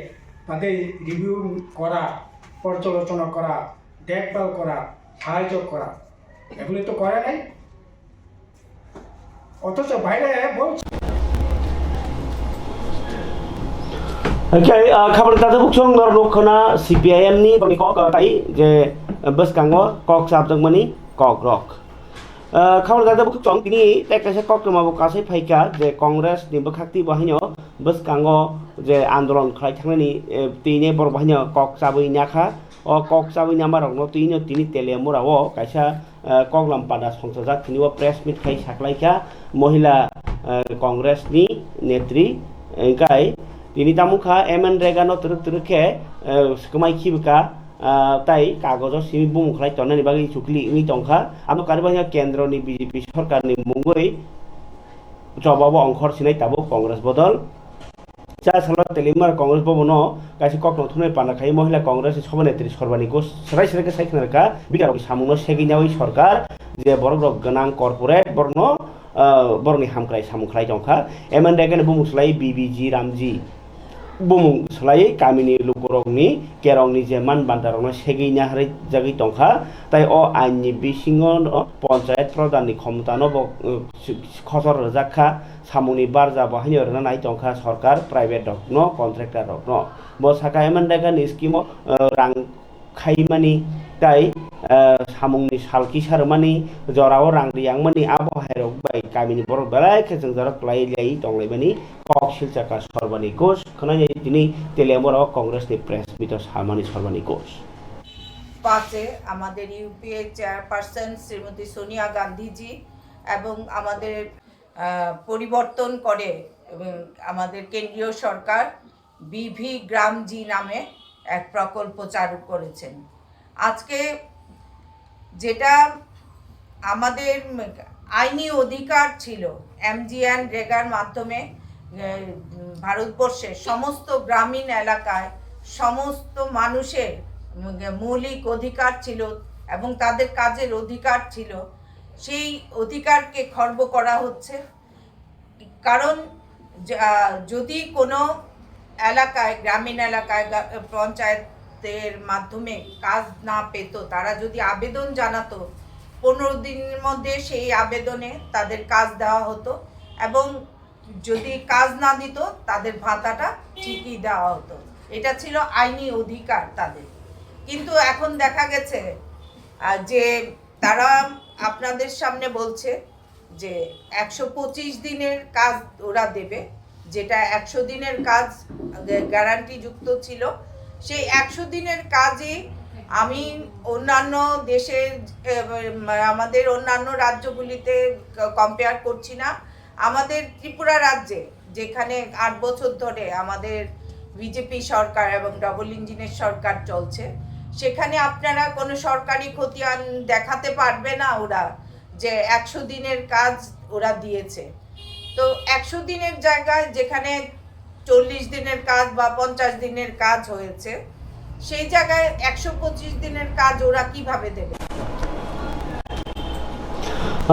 তাদের রিভিউ করা পর্যালোচনা করা দেখভাল করা সাহায্য করা এগুলি তো করে নাই অথচ বাইরে বলছে খাবার তাতে বুকসং রক্ষণা CPIM ni kok tai je bus kanggo kok sabdang mani kok rok খাবার গাদা বুক চং তিনি তাই কাছে কক্রমাবো কাছে ফাইকা যে কংগ্রেস ni বখাক্তি বাহিনী বসকাঙ্গ যে আন্দোলন খাই থাকনানি তিনে বড় বাহিনী কক চাবই নাখা ও কক চাবই নাম্বার রং তিনে তিনি তেলে মোরাও কাইসা কগলাম পাদা সংসদা তিনি প্রেস মিট খাই সাকলাইকা মহিলা কংগ্রেস ni নেত্রী গাই তিনি তামুখা এমএন রেগানো তুরুক তুরুকে সমাই খিবকা তাই কাগজ সিমি বুমুখলাই তনানি বাকি চুকলি ইমি টংখা আমি কারিবাহিনী কেন্দ্রনি বিজেপি সরকারনি মুঙ্গই জবাব অংখর সিনাই তাবো কংগ্রেস বদল চা সালা তেলিমার কংগ্রেস ভবন কাছে কখন থুনাই পানা খাই মহিলা কংগ্রেস সভানেত্রী সর্বানী ঘোষ সরাই সরাইকে সাইখানারকা বিকার সামুনো সেগিনাওই সরকার যে বড় বড় গনাং কর্পোরেট বর্ণ বরনি হামক্রাই সামুখলাই টংখা এমএন রেগানি বুমুখলাই বিবিজি রামজি bumung selai kami ni lukurong ni kerong ni zaman bandarong na seginya hari jagi tongkha tai o aini bisingon panchayat pradhan ni khomta no bo khosor rakha samuni barja bahini orna nai tongkha sarkar private dok no contractor dok no bo saka eman daga ni scheme rang khaimani tai samungni salki sarmani jorao rang riyangmani abo hairok bai kami ni borok belai khejeng jorok lai lai tonglai bani kok silchaka Sarbani Ghosh খনাই তিনি তেলেমরা কংগ্রেস নি press meet সালমানি সর্বানী ঘোষ পাঁচে আমাদের UPA chairperson Shrimati Sonia Gandhiji এবং আমাদের পরিবর্তন করে আমাদের কেন্দ্রীয় সরকার বিভি গ্রামজি নামে এক প্রকল্প চালু করেছেন। আজকে যেটা আমাদের আইনি অধিকার ছিল এমজিএন রেগার মাধ্যমে ভারতবর্ষের সমস্ত গ্রামীণ এলাকায় সমস্ত মানুষের মৌলিক অধিকার ছিল এবং তাদের কাজের অধিকার ছিল, সেই অধিকারকে খর্ব করা হচ্ছে। কারণ যদি কোনো এলাকায় গ্রামীণ এলাকায় পঞ্চায়েতের মাধ্যমে কাজ না পেত, তারা যদি আবেদন জানাতো 15 দিনের মধ্যে সেই আবেদনে তাদের কাজ দেওয়া হতো এবং যদি কাজ না দিত তাদের ভাতাটা ঠিকই দেওয়া হতো। এটা ছিল আইনি অধিকার তাদের। কিন্তু এখন দেখা গেছে যে তারা আপনাদের সামনে বলছে যে 125 দিনের কাজ ওরা দেবে, যেটা 100 দিনের কাজ গ্যারান্টিযুক্ত ছিল। সেই 100 দিনের কাজই আমি অন্যান্য দেশের আমাদের অন্যান্য রাজ্যগুলিতে কম্পেয়ার করছি না, আমাদের ত্রিপুরা রাজ্যে যেখানে 8 বছর ধরে আমাদের বিজেপি সরকার এবং ডবল ইঞ্জিনের সরকার চলছে, সেখানে আপনারা কোনো সরকারি খতিয়ান দেখাতে পারবে না ওরা যে 100 দিনের কাজ ওরা দিয়েছে। তো 100 দিনের জায়গায় যেখানে 40 দিনের কাজ বা 50 দিনের কাজ হয়েছে, সেই জায়গায় 125 দিনের কাজ ওরা কিভাবে দেবে?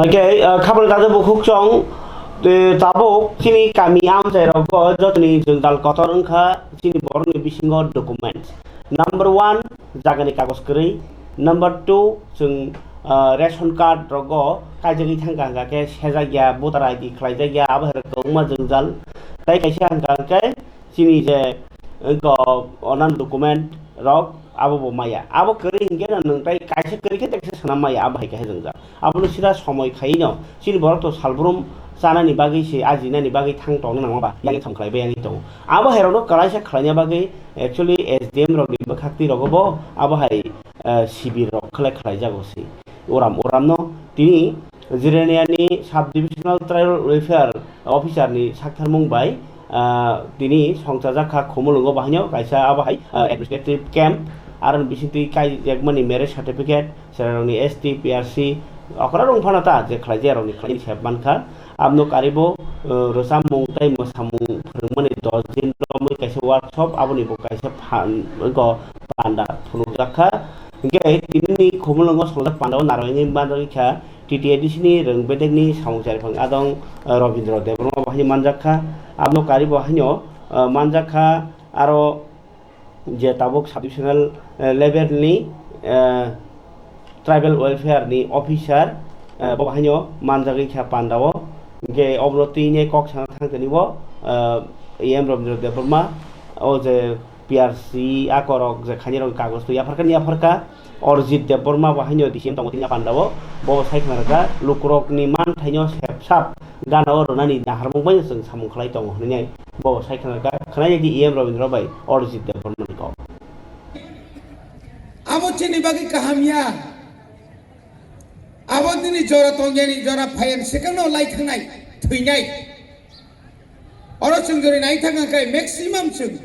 ওকে খাবার গাদা বুকুক চং tabuk sini kami amjai rogo jotni jengdal kotor engkha sini borni bisingo dokumen. Number 1 jagani kagos keri. Number 2 jeng ration card rogo kajagi thangga ke sejagya voter ID khlaijagya abhar kongma jengjal tai kaisa angka ke sini je engko onan dokumen rok abo bo maya abo keri hingge nang tai kaisa keri ke tekse sana maya abhai ke jengjal aboni sira somoy khaino sini borok to salbrum sanani bagi si ajinani bagi thang tong nang ba yang thamklai be yang to abo herono kalaisa khlanya bagi actually SDM rok ni bakhakti rogobo abo hai sibir rok khlai khlai jago si oram no tini jireniani sub divisional tribal welfare officer ni sakthar mungbai tini songchajaka khomulungo bahinyo kaisa abo hai administrative camp aron bisinti kai jekmani marriage certificate serani ST PRC okra rongphana ta je khlai je roni khlai sep mankha amno karibo rosam mungtai mosamung phurmani 10 din romoi kaisa workshop aboni bo kaisa phan go panda phunukjakha ge tinini khomulungo songjak pandao naroni bandorikha TTADC ni rengbedekni samungchari phang adong Robindra Debroma bahini manjakha amno karibo hanyo manjakha aro je tabuk subdivisional level ni tribal welfare ni officer bahanyo manjagikha pandao ge obroti ni kok sana thangtani bo EM Robindra Debroma o je PRC আকরক যে খানি রং কাগজ তো ইয়াফারকা Arijit Debbarma বাহাইনো দিছিম দङ তিনা পান্डाwo bo saikhanarga lukrokni manthaino sepsap gana orunani naharmungbai जों samung khlai dङ hwnai bo saikhanarga khnai di em Robindra bai Arijit দেববর্মানি ko abo chini bagi kahamya abo dini jora tongyani jora phayan sekano lai thangnai thuinai oro chungjori nai thangakai maximum chung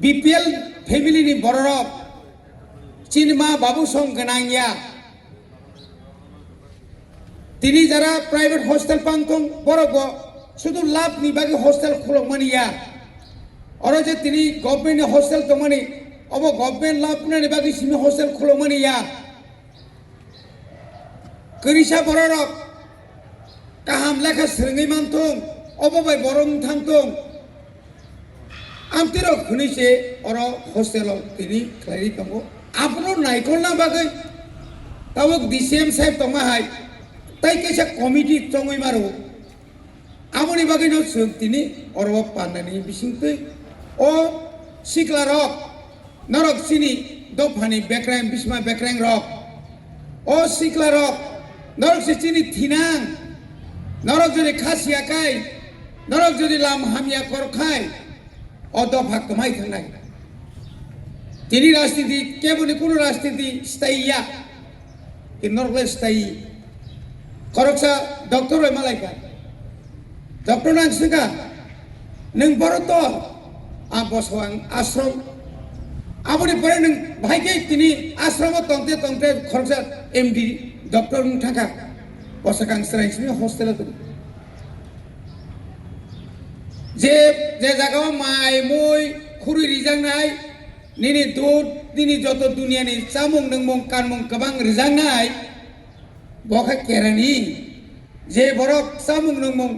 BPL family ni bororok চিনমা বাবু song গনাইয়া তিনি যারা private hostel পাংথং বড় শুধু লাভ নি বাকি hostel খুলক মানিয়া অরে যে তিনি গভর্নমেন্ট হোস্টেল তো মানে অব গভর্নমেন্ট লাভ না বাকি সিমি হোস্টেল খুলক মানিয়া করিসা বড়রক কাহাম লেখা সঙ্গী মানথং অববাই বরং থাংথং আমতিরক খুনিছে অর হোস্টেল তিনি ক্লারি দङ आपनो नायकलना बागै तावक DCM साहेब तमाहाय ताई कैसा कमिटी चंगै मारो आमनि बागै न सोंतिनि अरब पाननानि बिसिंतै ओ सिकला रक नरक सिनि दफानि बेक्राइम बिस्मा बेक्राइम रक ओ सिकला रक नरक सिनि थिनां नरक जरि खासिया काय नरक जरि लाम हामिया करखाय ओ दफा कमाइ थांनाय তিনি রাজনীতি কেবল কোনো রাজনীতি স্থায়ীয়া ইনরলে স্থায়ী খরকসা ডক্টর ওই মালাইকা ডক্টর নাংসিকা নং বরত বসওয়াং আশ্রম আপনি পরে নং ভাইকে তিনি আশ্রম তন্তে তন্তে খরকসা এমডি ডক্টর থাকা বসাকাং সরাইসমি হস্টেলে যে যে জায়গা মাই মই খুরি রিজাংনাই Nini dud, nini joto dunia ni samung nengmong kanmong kabang rizangai, boka kerani, je borok samung nengmong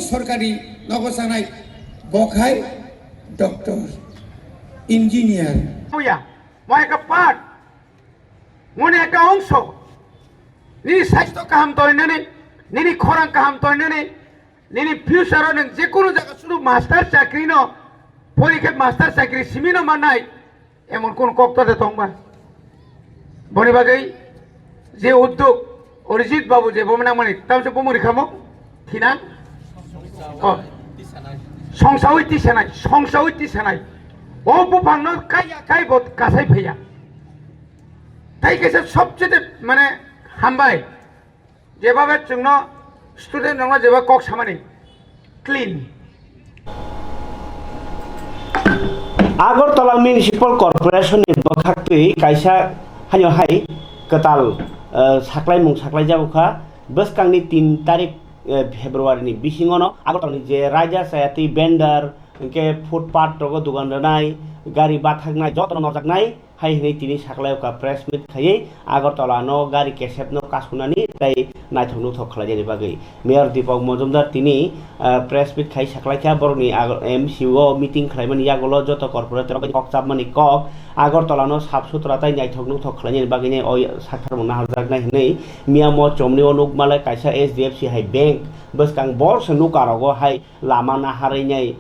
sorkari nogosanai, bokai doktor, engineer. Oh ya, mau kapat, mau neka ongso, nini sasto kaham toy nene, nini korang kaham toy nene, nini future neng jekunu jaga suruh master chakri no, polike master chakri simino manai. এমন কোন কক্তাতে তংবা বনি বাগৈ যে উদ্যোগ অরিজিৎ বাবু যে বমনা মানে তামসে বমরি খামো thinner সংসাউইতি সেনাই ও বুফাংনো কাই বত কাসাই ফেয়া তাই কেসে সবচেয়ে মানে হামবাই যেভাবে जोंनो স্টুডেন্ট जोंनो যেভাবে কক সামানি clean Agartala Municipal Corporation ni bakhaktui kaisa hanyo hai ketal saklai mung saklai jabukha beskangni 3 tarik February ni bisingono Agartala ni je raja sayati vendor ke footpath rogo dugan ranai gari bathaknai jotno norjaknai hai hini tini saklai ka press meet khai Agartala no gari kesepno kasunani tai naithoknu thok khlajani bagai Mayor Deepak Majumdar tini press meet khai saklai kha borni MCO meeting khlaimani yagolo joto corporator ko kokchapmani kok Agartala no saf sutra tai naithoknu thok khlajani bagai ne oi sakthar mona harjaknai hinai Miyamo chomni onuk malai kaisa SDFC hai bank beskang bor senukarogo hai lama na harainai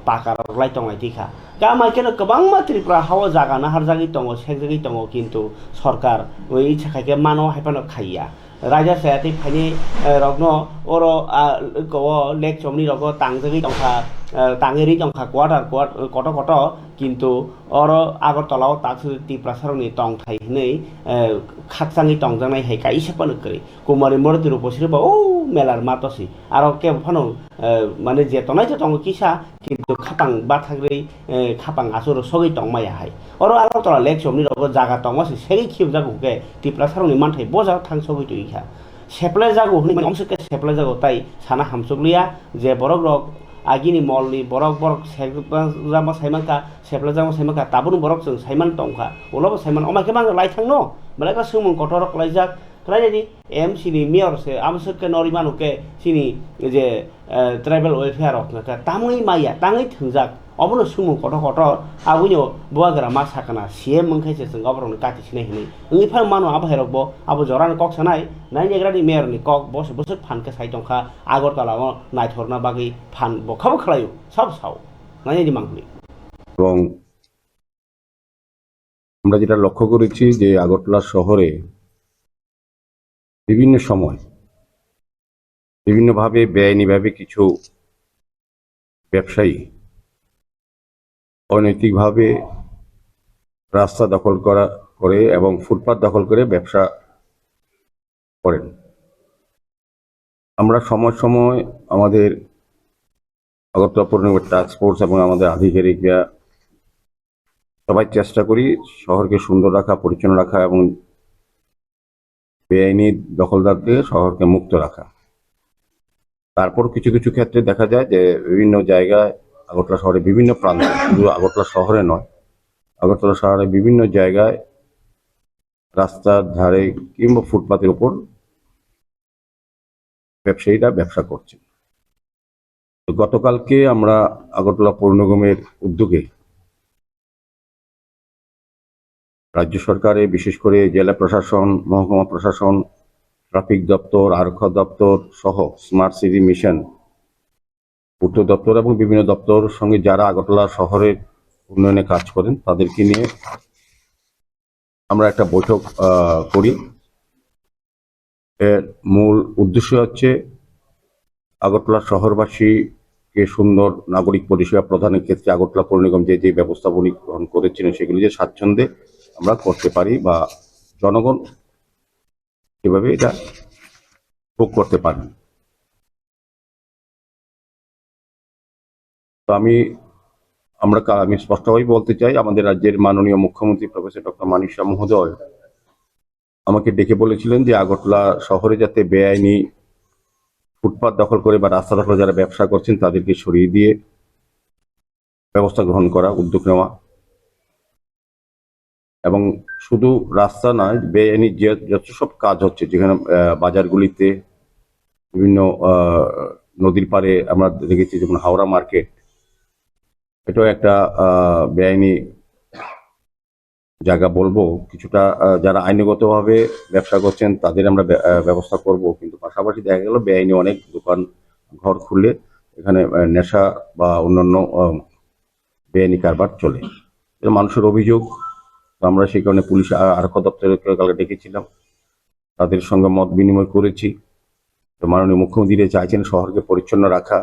pakarok lai tongai tikha Gamai kena kebang Tripura hawa jaga na harjagi tongo sekjagi tongo kintu sarkar oi chakake mano haipano khaiya raja sayati phani rogno oro ko lek chomni rogo tangjagi tongkha tangeri tongkha quarter koto kintu oro Agartala taksu Tripura saroni tong thai hinai khaksangi tongjanai hai kaisa pano kri kumari morti ruposir ba o melar matosi aro ke phano mane je tonai je tongo kisa kintu khapang bathagri khapang asuro sogi tongmaya hai oro Agartala lek chomni rogo jaga tongmasi segi khib jagu ke Tripura saroni manthai boja thang sogi tuikha seplai jagu hni omsike seplai jagu tai sana hamsukliya je borok rok agini molni borok jama saimanka sepla jama saimanka tabun borok जों saiman tongkha ulobo saiman omake mang lai thangno malaka sumung kotorok laijak klajani MC ni mayor se amsukke norimanuke sini je tribal welfare of na tamui maya tangai thungjak obono sumung kotor abuno buagra ma sakana CM mangkhaise जों gaborong kati sinai hini ngi phar mano abhairokbo abo joran kok sanai nainegrani mayor ni kok bos bosuk phanke sai tongkha Agartala naithorna bagi phan bokhabu khlayu sab sau naini mangli এবং আমরা যেটা লক্ষ্য করেছি যে আগরতলা শহরে বিভিন্ন সময় বিভিন্নভাবে বেআইনিভাবে কিছু ব্যবসায়ী অনৈতিকভাবে রাস্তা দখল করে এবং ফুটপাত দখল করে ব্যবসা করেন। আমরা সময় সময় আমাদের আগরতলা পৌর নিগমের টাস্ক ফোর্স এবং আমাদের আধিকারিকরা সবাই চেষ্টা করি শহরকে সুন্দর রাখা, পরিচ্ছন্ন রাখা এবং বেআইনি দখলদারদের শহরকে মুক্ত রাখা। তারপর কিছু কিছু ক্ষেত্রে দেখা যায় যে বিভিন্ন জায়গায় আগরতলা শহরে বিভিন্ন প্রান্তে, শুধু আগরতলা শহরে নয়, আগরতলা শহরে বিভিন্ন জায়গায় রাস্তার ধারে কিংবা ফুটপাতের উপর ব্যবসায়ীরা ব্যবসা করছেন। তো গতকালকে আমরা আগরতলা পৌর নিগমের উদ্যোগে রাজ্য সরকারে বিশেষ করে জেলা প্রশাসন, মহকুমা প্রশাসন, ট্রাফিক দপ্তর, আরক্ষা দপ্তর সহ স্মার্ট সিটি মিশন, পূর্ত দপ্তর এবং বিভিন্ন দপ্তরের সঙ্গে যারা আগরতলা শহরের উন্নয়নে কাজ করেন তাদেরকে নিয়ে আমরা একটা বৈঠক করি। এর মূল উদ্দেশ্য হচ্ছে আগরতলা শহরবাসীকে সুন্দর নাগরিক পরিষেবা প্রদানের ক্ষেত্রে আগরতলা পৌর নিগম যে ব্যবস্থাপনা গ্রহণ করেছিলেন সেগুলি যে স্বাচ্ছন্দ্যে আমরা করতে পারি বা জনগণ এভাবে এটা ভোগ করতে পারেন। তো আমি স্পষ্টভাবেই বলতে চাই, আমাদের রাজ্যের মাননীয় মুখ্যমন্ত্রী প্রফেসর ডক্টর মানিক শাহ মহোদয় আমাকে ডেকে বলেছিলেন যে আগরতলা শহরে যাতে বেআইনি ফুটপাত দখল করে বা রাস্তা দখল যারা ব্যবসা করছেন তাদেরকে সরিয়ে দিয়ে ব্যবস্থা গ্রহণ করা, উদ্যোগ নেওয়া, এবং শুধু রাস্তা নয়, বেআইনি যত সব কাজ হচ্ছে যেখানে বাজারগুলিতে বিভিন্ন নদীর পাড়ে আমরা দেখেছি, যেমন হাওড়া মার্কেট, এটাও একটা বেআইনি জায়গা বলবো। কিছুটা যারা আইনগতভাবে ব্যবসা করছেন তাদের আমরা ব্যবস্থা করব, কিন্তু পাশাপাশি দেখা গেল বেআইনি অনেক দোকান ঘর খুললে এখানে নেশা বা অন্যান্য বেআইনি কারবার চলে। মানুষের অভিযোগ, আমরা সেই কারণে পুলিশ আরক্ষা দপ্তরকে কালকে ডেকেছিলাম, তাদের সঙ্গে মত বিনিময় করেছি। তো মাননীয় মুখ্যমন্ত্রী চাইছেন শহরকে পরিচ্ছন্ন রাখা,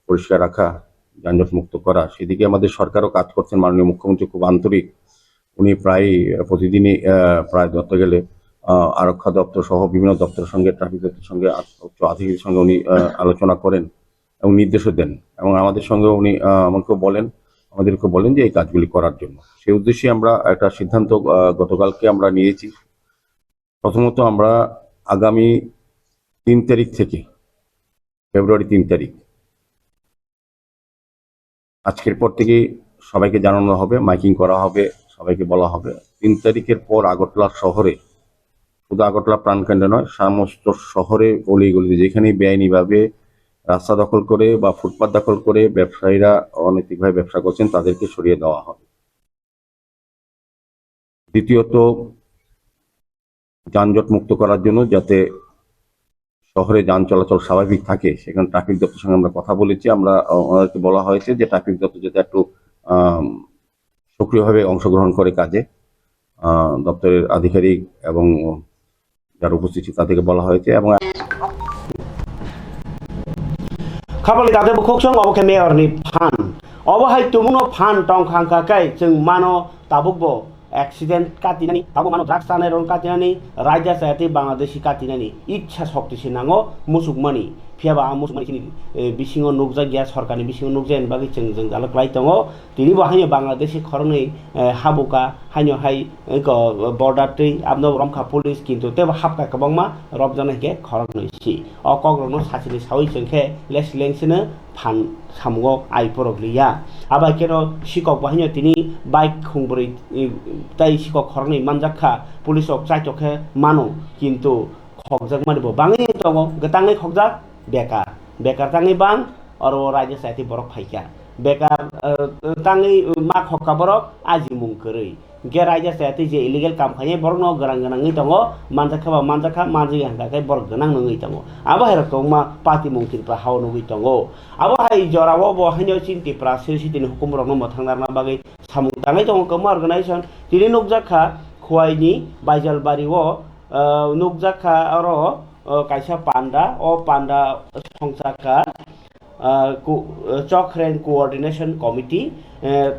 পরিষ্কার রাখা, যানজট মুক্ত করা, সেদিকে আমাদের সরকারও কাজ করছেন। মাননীয় মুখ্যমন্ত্রী খুব আন্তরিক, উনি প্রায় প্রতিদিনই প্রায় ধরতে গেলে আরক্ষা দপ্তর সহ বিভিন্ন দপ্তরের সঙ্গে, ট্রাফিক দপ্তরের সঙ্গে, উচ্চ আধিকারিকের সঙ্গে উনি আলোচনা করেন এবং নির্দেশও দেন, এবং আমাদের সঙ্গে উনি আমাদেরকে বলেন যে এই কাজগুলি করার জন্য। সেই উদ্দেশ্যে আমরা একটা সিদ্ধান্ত গতকালকে আমরা নিয়েছি। প্রথমত আমরা আগামী 3 তারিখ থেকে, ফেব্রুয়ারি 3 তারিখ, আজকের পর থেকে সবাইকে জানানো হবে, মাইকিং করা হবে, সবাইকে বলা হবে 3 তারিখের পর আগরতলা শহরে, শুধু আগরতলা প্রাণকেন্দ্রে নয়, সমস্ত শহরে গলিগুলিতে যেখানেই বেআইনিভাবে রাস্তা দখল করে বা ফুটপাত দখল করে ব্যবসায়ীরা অনৈতিকভাবে ব্যবসা করছেন তাদেরকে সরিয়ে দেওয়া হবে। দ্বিতীয়ত, যানজট মুক্ত করার জন্য যাতে শহরে যান চলাচল স্বাভাবিক থাকে, সেখানে ট্রাফিক দপ্তরের সঙ্গে আমরা কথা বলেছি। আমরা ওনাদেরকে বলা হয়েছে যে ট্রাফিক দপ্তর যাতে একটু সক্রিয়ভাবে অংশগ্রহণ করে কাজে, দপ্তরের আধিকারিক এবং যারা উপস্থিত তাদেরকে বলা হয়েছে। এবং খাবলি তাদের বখকসং অবকে মেয়রনি ফান অবহাই তুমুনো ফান টং খাংকাকাই जों मानो ताबुकबो एक्सीडेंट काटिनानै ताबु मानो ड्राग्स जानाय रं काटिनानै रायजा जायाते बांलादेशी काटिनानै इच्छा शक्तिसि नांगौ मुसुकमानि फियाबा मुसुकमानि बिसिङाव नुकजा गैया, सरकारनि बिसिङाव नुकजायनि बागै जों जालुकलाय दङ। दिनै बाहायो बांलादेशी खरनै हाबुका हाइनहाय बर्डार तै आबनो रमखा पुलिस किन्तु तेबो हाबका गोबांमा रबजानायके खरनै सि अ कग्रनो सासिनि सावै जोंखे लेस लेंसिनो फान सामुआव आइफोरगलिया आबा केनो सिकक बाहायो तिनि बाइक खुंब्रै ताइ सिकक खरनै मानजाखा पुलिसक चाइटके मानो किन्तु खगजाक मानिबो बाङै दङ गोताङै खगजाक बेकार ताङै बां अरो रायजो सायति बरक फाइका बेकार ताङै मा खक्का बरक आजि मुंकरै ge raja sate je illegal kam khanye borok no garang garang ngi tongo manjakha ba manjakha manji handa kai borok ganang ngi tongo abo hai rokong ma party mung Tripura hau ngi tongo abo hai jorao bo hanyo chin Tripura sisi tin hukum rok no mothangnar na bagai samung tangai tongo kam organization tini nukjakha khwaini Baijalbari o nukjakha aro kaisa panda o panda songchaka Chokren Coordination Committee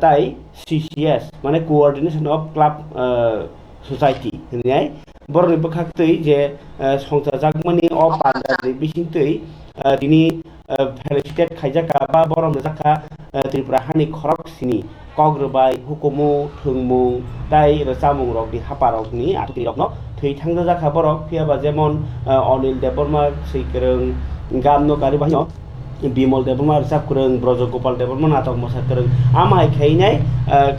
তাই CCS মানে Coordination of Club Society होननाय बरनि बखाक्तै जे संसार जागमानि अ पान्डानि बिसिंतै दिनि felicitate खायजाका बा बरम जाका त्रिपुरा हानि खरक सिनि कग्रबाय हुकुमु थुंमु ताई रसामुं रकनि हापा रकनि आथि रकनो थै थांजा जाका बरक फियाबा जेमन अनिल देबबर्मा सैकरं गामनो गारि बाहिनो Bimal Deborma Resap Kurang, Brojo Gopal Deborma Natok Mosa Kurang, Amai Kainai,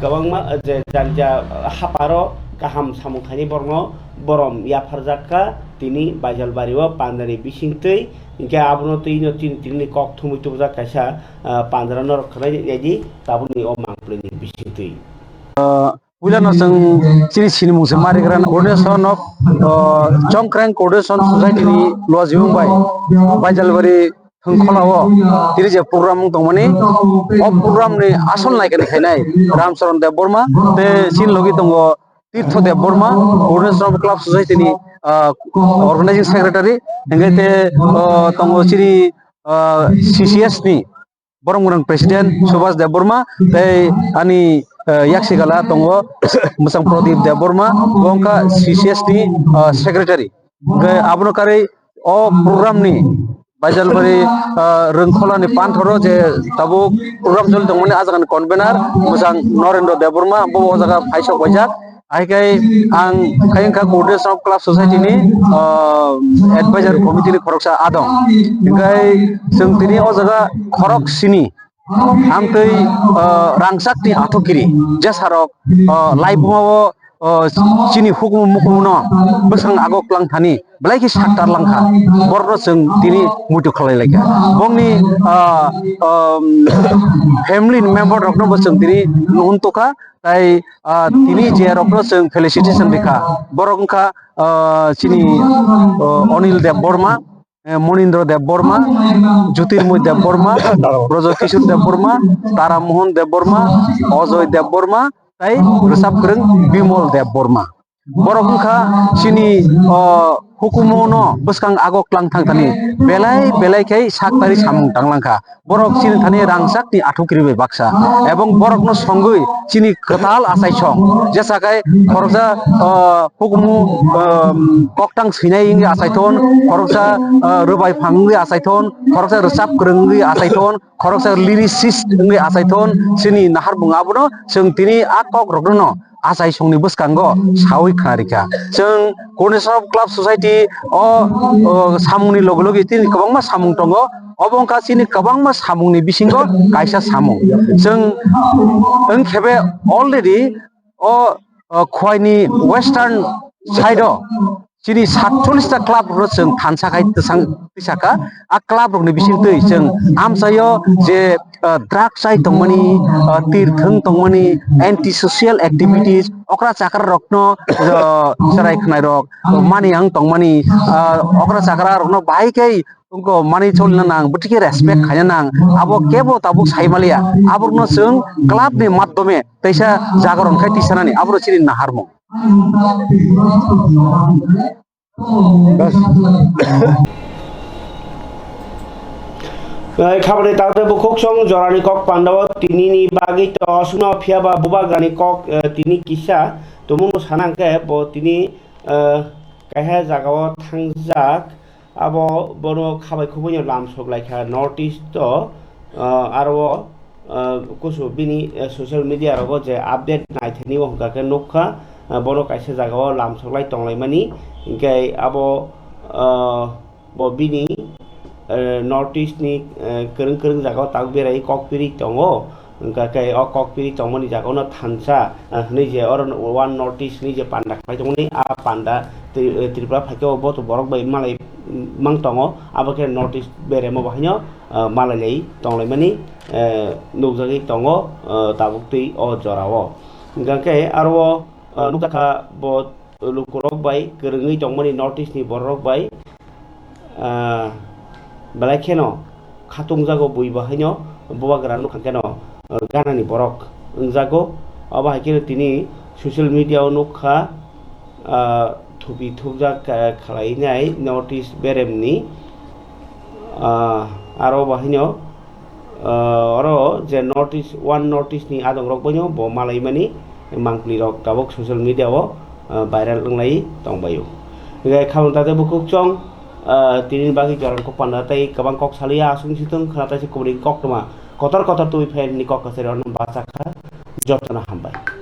Kawangma, Janja Haparo, Kaham Samukhani Borno, Borom Yaparzaka, Tini, Baijalbari, Pandani Bishingtui, Inka Abno Tino Tini Kok Tumutuza Kasha, Pandanor Kredi, Tabuni Omang Pliny Bishingtui. William Chiri Sinmus, Marigran, Coordination of Chongkrang Coordination Society was young by Baijalbari. Kholawo tiri je program tongmani o program ni asol naikani khainai Ramcharan Dev Burma te sin logi tongo Tirtho Dev Burma Coordination Club Society ni organizing secretary engate tongo chiri CCS ni Borongurang President Subhas Dev Burma te ani yaksigala tongo Musang Pradip Dev Burma gongka CCS ni secretary ge abno kare o program ni Baijalbari Rungkhola ni Panthoro je tabu program jol dongmani ajakan convener musang Norendra Deborma bo jaga phaisok bajak aikai ang kayangka Coordination of Club Society ni advisory committee ni khoroksa adong ingai जों tini o jaga khorok sini amtei rangsakti athokiri jasarok live mo chini hukum mukuno besang agok lang thani belai ki saktar langkha borno जों tini mutu khalai laga bongni family member rokno bosong tini nuntoka tai tini je rokno जों felicitation dikha borongka chini Anil Dev Burma Monindra Dev Burma, Jyotirmoy Dev Burma, Brojo Kishore Dev Burma, Tara Mohan Dev Burma, Ajoy Dev Burma, tai Resap Kurang Bimal Dev Burma. Borokha sini hukumono beskang agok lang thang tani belai kai saktari samung tanglangkha borok sini thani rangsak ni athukribe baksa ebong borokno songoi sini ketal asai song jesakai khorja hukumu koktang sinai ingi asai thon khorja rubai phangli asai thon khorja resap kurungli asai thon khorja lyricist ingi asai thon sini nahar bungabuno जों tini akok rokno asai songni boskango sawi kharika जों Coordination of Club Society o samungni logologi tini kabangma samung tongo obongka sini kabangma samungni bisingo kaisa samung जों khebe already o khwaini western side o sini 47 club ro जों thansakai tisaka a club rokni bisingtui जों amsayo je drug side tongmani tirthang tongmani anti social activities okra chakra rokno sarai khnai rok mani ang tongmani okra chakra rokno bai kai उनको मानी चलना नांग बुटिके respect खाया नांग अब केबो Tabuk साइमालिया आबरनो जों club नि माध्यमे तैसा जागरण खाय तिसानानि आबरो सिरि नाहारमो खाबरे ताते बुखुक सं जरानि कक पांडव तिनिनि बागै त असुना फियाबा बुबागानि कक तिनि किसा तमुनो सानांके ब तिनि काहे जागाव थांजाक abo bono khabai khuboni lamsok laika north east to aro kusu bini social media rogo je update naithani hongka ke nokha bono kaisa jagao lamsok lai tonglai mani inkai abo bo bini north east ni kereng jagao tak berai kokpiri tongo inka kai o kokpiri tongmani jagao na thansa ni je or one north east ni je panda khai tongni a panda Tripura phakeo bo to borok bai malai mang tongo abake notice bere mo bahino malalei tonglai mani nujagi tongo tabukti o jorao gangke arwo nukaka bo lukurok bai kerengui tongmani notice ni borok bai balai keno khatung jago bui bahaino bobagra nukhankeno gana ni borok jago aba hakino tini social media nukha thubi thukjak khlainai notice beremni aro bahaino oro je notice one notice ni adong rok banyo bo malai mani mangpli rok tabok social media o viral nglai tongbayo gai khamung tate bukuk chong tinin bagi jaran kok pandatai kabang kok salia asung situng khata se kubring kok tuma kotor kotor tui fen ni kok kasere on baca kha jotna hambai